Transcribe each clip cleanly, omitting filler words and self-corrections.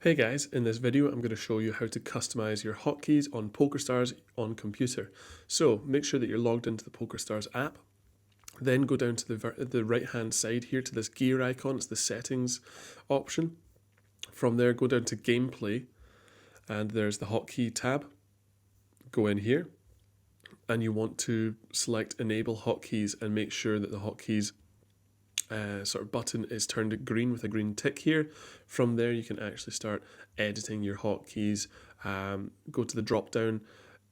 Hey guys, in this video I'm going to show you how to customize your hotkeys on Pokerstars on computer. So make sure that you're logged into the Pokerstars app, then go down to the right hand side here to this gear icon, it's the settings option. From there go down to gameplay and there's the hotkey tab. Go in here and you want to select enable hotkeys and make sure that the hotkeys sort of button is turned green with a green tick here. From there you can actually start editing your hotkeys. Go to the drop down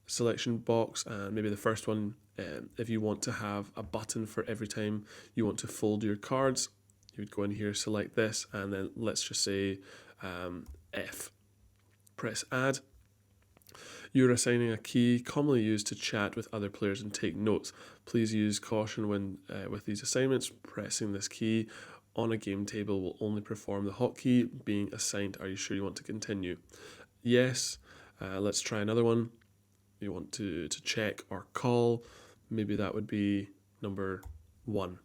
selection box and maybe the first one, if you want to have a button for every time you want to fold your cards, you would go in here, select this, and then let's just say F. Press add. You're assigning a key commonly used to chat with other players and take notes. Please use caution when with these assignments. Pressing this key on a game table will only perform the hotkey being assigned. Are you sure you want to continue? Yes. Let's try another one. You want to check or call. Maybe that would be number 1.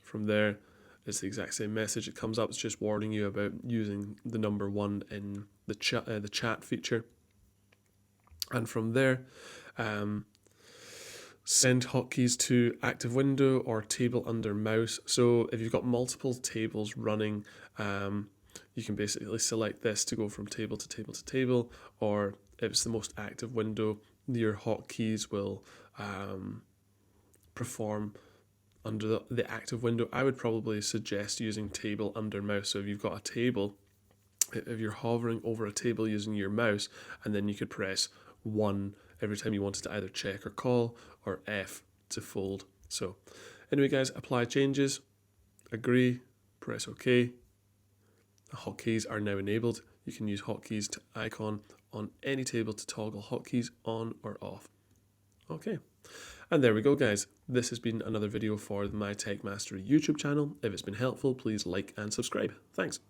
From there, it's the exact same message. It comes up. It's just warning you about using the number 1 in the chat feature. And from there, send hotkeys to active window or table under mouse. So if you've got multiple tables running, you can basically select this to go from table to table to table, or if it's the most active window, your hotkeys will perform under the active window. I would probably suggest using table under mouse. So if you've got a table, if you're hovering over a table using your mouse, and then you could press 1 every time you wanted to either check or call, or F to fold. So anyway guys, apply changes, agree, press OK. The hotkeys are now enabled. You can use hotkeys to icon on any table to toggle hotkeys on or off. Okay, and there we go guys. This has been another video for the My Tech Mastery YouTube channel. If it's been helpful, please like and subscribe. Thanks.